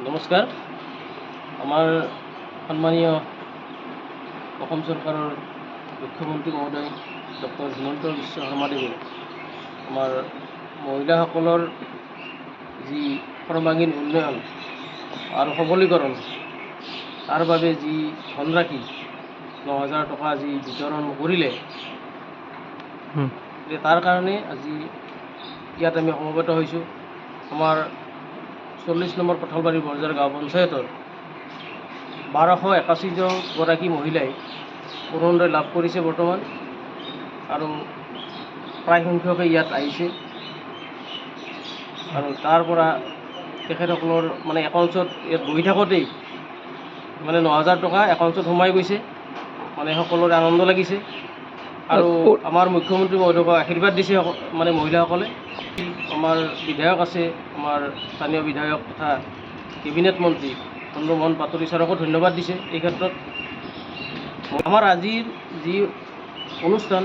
নমস্কাৰ। আমাৰ সন্মানীয় অসম চৰকাৰৰ মুখ্যমন্ত্ৰী মহোদয় ডক্টৰ হিমন্ত বিশ্ব শৰ্মাদেৱে আমাৰ মহিলাসকলৰ যি সৰ্বাংগীন উন্নয়ন আৰু সবলীকৰণ তাৰ বাবে যি ধনৰাশি ৯,০০০ টকা যি বিতৰণ কৰিলে, তাৰ কাৰণে আজি ইয়াত আমি সমবেত হৈছোঁ। আমাৰ ৪০ নম্বৰ কঁঠালবাৰী বৰজাৰ গাঁও পঞ্চায়তৰ ১২৮১ গৰাকী মহিলাই অৰুণোদয় লাভ কৰিছে বৰ্তমান, আৰু প্ৰায় সংখ্যকে ইয়াত আহিছে। আৰু তাৰ পৰা তেখেতসকলৰ একাউণ্টছত ইয়াত বহি থাকোঁতেই ৯,০০০ টকা একাউণ্টছত সোমাই গৈছে। সকলোৰে আনন্দ লাগিছে। আৰু আমাৰ মুখ্যমন্ত্ৰী মহোদয়ক আশীৰ্বাদ দিছে মহিলাসকলে। আমাৰ বিধায়ক আছে, আমাৰ স্থানীয় বিধায়ক তথা কেবিনেট মন্ত্ৰী চন্দ্ৰমোহন পাটোৱাৰী ছাৰকো ধন্যবাদ দিছে। এই ক্ষেত্ৰত আমাৰ আজিৰ যি অনুষ্ঠান,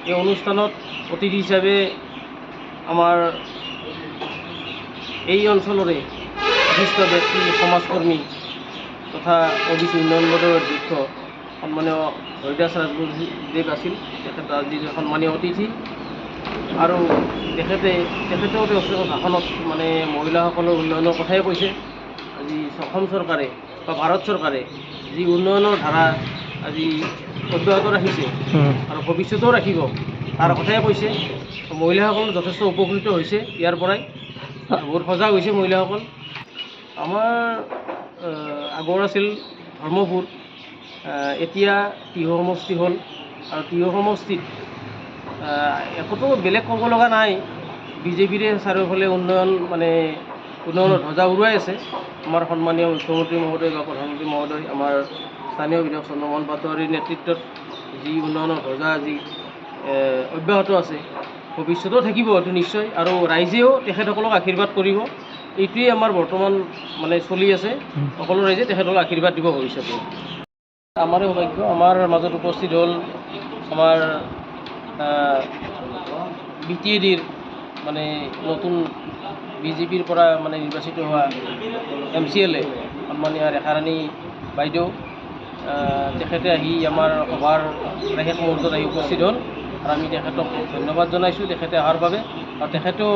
এই অনুষ্ঠানত অতিথি হিচাপে আমাৰ এই অঞ্চলৰে বিশিষ্ট ব্যক্তি, সমাজকৰ্মী তথা OBC উন্নয়ন বোৰ্ডৰ অধ্যক্ষ সন্মানীয় হৰিদাস ৰাজবংশীদেৱ আছিল। তেখেত আজিৰ সন্মানীয় অতিথি। আৰু তেখেতেও তেওঁৰ ভাষণত মহিলাসকলৰ উন্নয়নৰ কথাই কৈছে। আজি অসম চৰকাৰে বা ভাৰত চৰকাৰে যি উন্নয়নৰ ধাৰা আজি অব্যাহত ৰাখিছে আৰু ভৱিষ্যতেও ৰাখিব, তাৰ কথাই কৈছে। মহিলাসকল যথেষ্ট উপকৃত হৈছে ইয়াৰ পৰাই, বহুত সজাগ হৈছে মহিলাসকল। আমাৰ আগৰ আছিল ধৰ্মপুৰ, এতিয়া টিহু সমষ্টি হ'ল। আৰু টিহু সমষ্টিত একোতো বেলেগ ক'ব লগা নাই। বিজেপিৰে চাৰিওফালে উন্নয়নৰ ধ্বজা উৰুৱাই আছে। আমাৰ সন্মানীয় মুখ্যমন্ত্ৰী মহোদয় বা প্ৰধানমন্ত্ৰী মহোদয়, আমাৰ স্থানীয় বিধায়ক চন্দ্ৰমোহন পাটোৱাৰীৰ নেতৃত্বত যি উন্নয়নৰ ধ্বজা আজি অব্যাহত আছে, ভৱিষ্যতেও থাকিব এইটো নিশ্চয়। আৰু ৰাইজেও তেখেতসকলক আশীৰ্বাদ কৰিব। এইটোৱেই আমাৰ বৰ্তমান চলি আছে। সকলো ৰাইজে তেখেতসকলক আশীৰ্বাদ দিব ভৱিষ্যতে। আমাৰে সৌভাগ্য, আমাৰ মাজত উপস্থিত হ'ল আমাৰ BTADৰ নতুন বিজেপিৰ পৰা নিৰ্বাচিত হোৱা MCLA সন্মানীয় ৰেখাৰাণী বাইদেউ। তেখেতে আহি আমাৰ সভাৰ শেষ মুহূৰ্তত আহি উপস্থিত হ'ল, আৰু আমি তেখেতক ধন্যবাদ জনাইছোঁ তেখেতে অহাৰ বাবে। আৰু তেখেতেও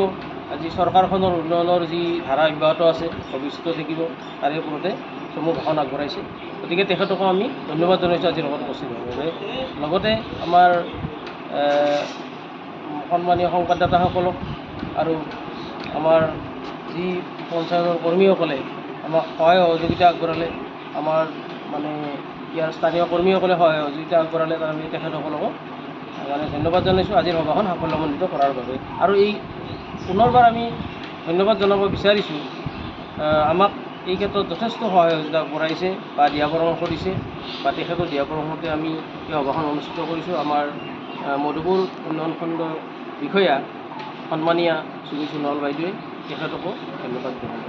আজি চৰকাৰখনৰ উন্নয়নৰ যি ধাৰা অব্যাহত আছে, ভৱিষ্যতেও থাকিব, তাৰে ওপৰতে চমু ভাষণ আগবঢ়াইছে। গতিকে তেখেতকো আমি ধন্যবাদ জনাইছোঁ আজিৰ লগত উপস্থিত হোৱাৰ বাবে। লগতে আমাৰ সন্মানীয় সংবাদদাতাসকলক আৰু আমাৰ যি পঞ্চায়তৰ কৰ্মীসকলে আমাক সহায় সহযোগিতা আগবঢ়ালে, আমাৰ ইয়াৰ স্থানীয় কৰ্মীসকলে সহায় সহযোগিতা আগবঢ়ালে, তাৰ আমি তেখেতসকলকো ধন্যবাদ জনাইছোঁ আজিৰ সভাখন সাফল্যমণ্ডিত কৰাৰ বাবে। আৰু এই পুনৰবাৰ আমি ধন্যবাদ জনাব বিচাৰিছোঁ, আমাক এই ক্ষেত্ৰত যথেষ্ট সহায় সহযোগিতা আগবঢ়াইছে বা দিহা পৰামৰ্শ দিছে, বা তেখেতৰ দিহা পৰামৰ্শতে আমি এই সভাখন অনুষ্ঠিত কৰিছোঁ। আমাৰ মধুপুৰ উন্নয়ন খণ্ড বিষয়া সন্মানীয়া সুমি সোণোৱাল বাইদেৱে, তেখেতকো ধন্যবাদ জনাইছোঁ।